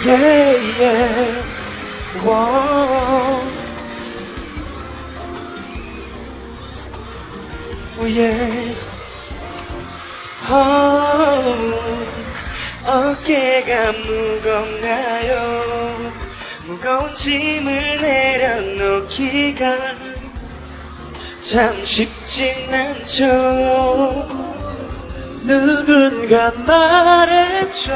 yeah, yeah. Whoa. Oh, yeah. 어깨가 무겁나요? 무거운 짐을 내려놓기가 참 쉽진 않죠. 누군가 말했죠.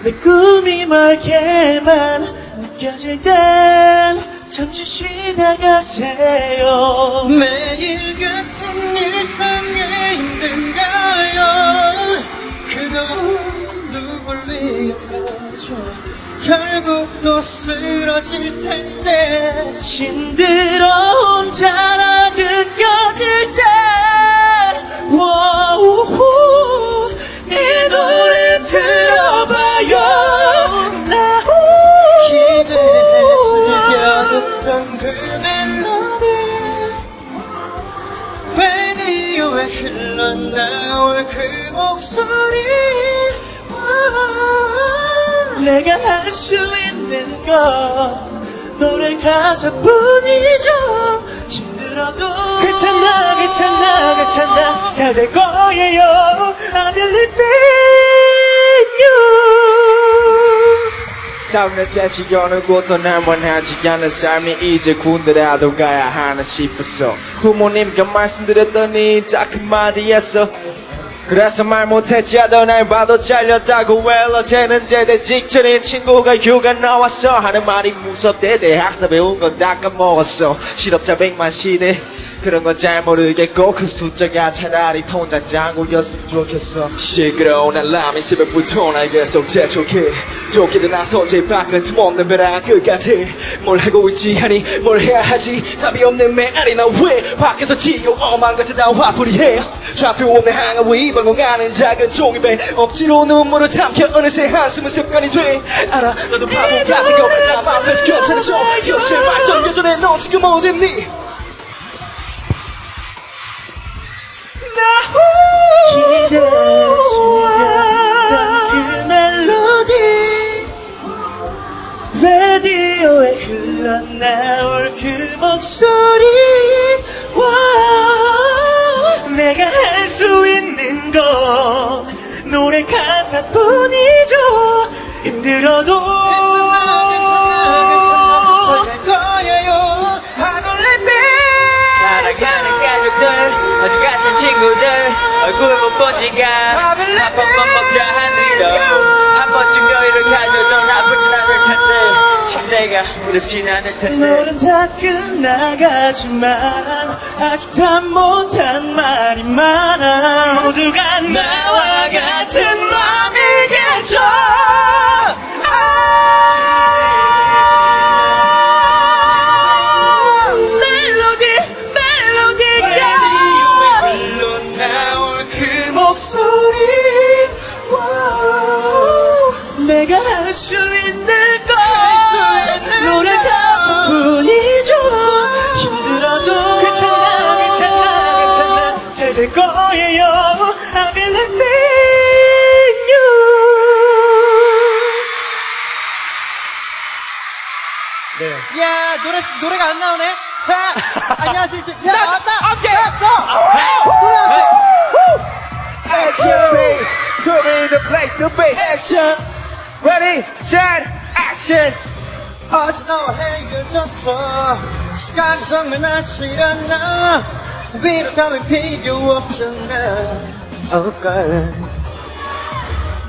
내 꿈이 멀게만 느껴질 땐 잠시 쉬다 가세요. 매일 같은 일상에 힘든가요? 그동안 누굴 위한 거죠? 결국 또 쓰러질 텐데 힘들어 혼자라 느껴질 때 이 노래 들어봐요. 나 기대해 즐겨 듣던 그 멜로디 라디오에 흘러나올 그 목소리 내가 할 수 있는 건 노래 가사뿐이죠. 힘들어도 괜찮아 괜찮아 괜찮아 잘 될 거예요. I believe in you. 싸우며 자식 어느 곳도 날 원하지 않는 삶이 이제 군대라도 가야 하나 싶었어. 부모님께 말씀드렸더니 딱 한마디였어. 그래서 말 못했지 하던 알바도 잘렸다고. well 어제는 제대 직전인 친구가 휴가 나왔어 하는 말이 무섭대. 대학서 배운 건 다 까먹었어. 실업자 100만 시대 그런 건 잘 모르겠고 그 숫자가 차라리 통장 잔고였으면 좋겠어. 시끄러운 알람이 새벽부터 날 계속 재촉해. 좋게도 나서 제 밖은 틈없는 벼랑 끝같아. 뭘 하고 있지 하니 뭘 해야 하지 답이 없는 메아리 나 왜 밖에서 지고 엄한 것에 다 화풀이해. 좌표 없는 항아리 발목하는 작은 종이배 억지로 눈물을 삼켜 어느새 한숨은 습관이 돼. 알아 너도 바보 같은 거 남 앞에서 괜찮아져. 제발 던져줘 너 지금 어딨니. 기대했던 그 멜로디 라디오에 흘러나올 그 목소리 내가 할 수 있는 건 노래 가사뿐이죠. 힘들어도 괜찮아 잘 거예요. I believe in 사랑하는 가족들 어디 같은 친구들 얼굴 못 본 지가 한 번만 먹자 하늘로 한 번쯤 여유를 가져도 나쁘진 않을 텐데 시대가 어렵진 않을 텐데. 노래는 다 끝나가지만 아직 다 못한 말이 많아. 모두가 나와 같은 맘이겠죠. 내가 할 수 있는 건 노래 가사뿐이죠. 힘들어도 괜찮아 괜찮아 괜찮아 잘 될 거예요. I believe in you. 네. 야 노래가 안 나오네. 안녕하세요. 야 나왔다. 오케이. Action to be the place to be. Action. Ready, set, action. 어제 너와 헤어졌어. 시간이 정말 나지 않아. 위로감이 필요 없잖아.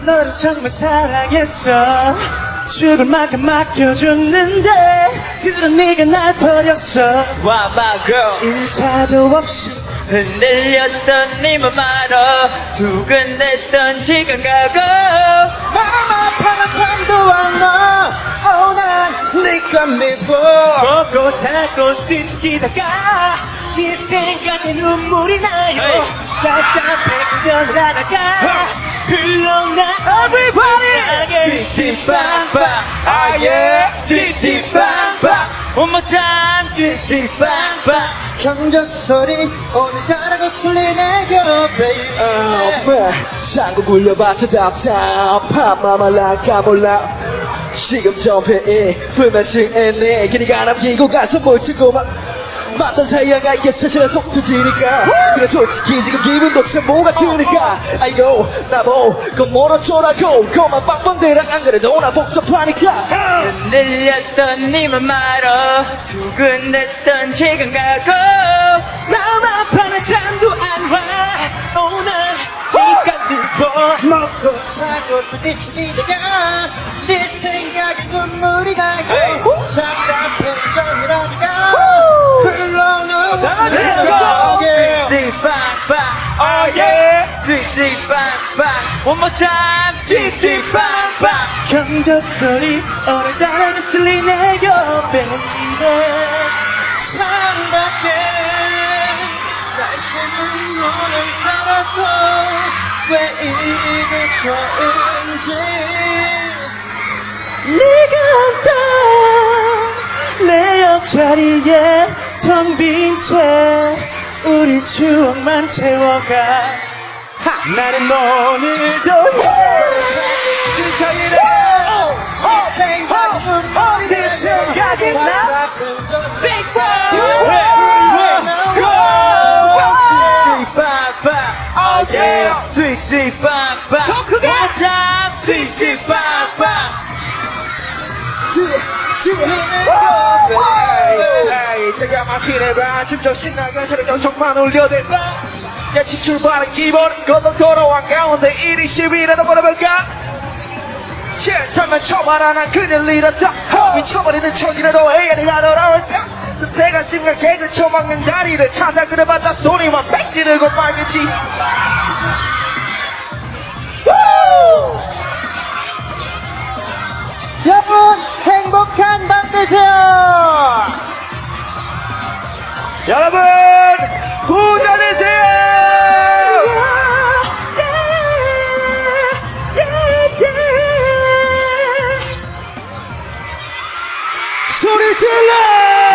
너를 정말 사랑했어. 죽을 만큼 맡겨줬는데 그런 네가 날 버렸어. Why my girl 인사도 없이 흔들렸던 네 맘 알아. 두근댔던 시간 가고 마음 아파도 잠도 안 와. 난 네가 미워. 걷고 찾고 뒤척이다가 네 생각에 눈물이 나요. 답답해 운전을 하다가 흘러나 뛰뛰빵빵. Ah yeah, 뛰뛰빵빵. One more time, 뛰뛰빵빵 경적 소리 오늘따라 거슬리네요 baby 장구 굴려봤자 답답한 맘을 까몰라 지금 점페에 불면증에 내 괜히가 남기고 가서 묻히고 맞던 사이야가 이게 사실은 속 터지니까 그래 솔직히 지금 기분도 참 뭐 같으니까 아이고 나보고 멀어져라고 그만 빵빵대라 안 그래도 나 복잡하니까 흔들렸던 니만 말어 두근댔던 시간 가고 마음 아파는 잠도 안와 오늘 네가 누워 먹고 자고 부딪히다가 네 생각에 눈물이 나고 답답해 전이라니까 흘러놓은 뛰뛰빵빵 Oh yeah 뛰뛰빵빵 One more time 뛰뛰빵빵 경적 소리 오늘따라 거슬리네요 baby 창밖에 날씨는 오늘따라도 왜 이리 좋은지 네가 없던 내 옆자리에 텅 빈 채 우리 추억만 채워가 나는 오늘도 지쳐이네 이 생각이 눈물이 내 생각이 나 Oh yeah 뛰뛰빵빵 더 크게 뛰뛰빵빵 제가 막히네 봐 심장 신나게 저를 경청만 울려대봐 야치 출발은 기본 거듭 돌아온 가운데 1위 10위라도 벌어볼까 실수하면 초반하 난 그냥 잃었다 미쳐버리는 척이라도 해야 내가 돌아올까 선택한 심각해져 처먹는 다리를 찾아 그래봤자 소리만 빽 지르고 말겠지 여러분 행복한 밤 되세요 여러분 부자 되세요 소리 질러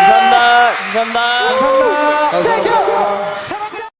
감사합니다 감사합니다 Thank you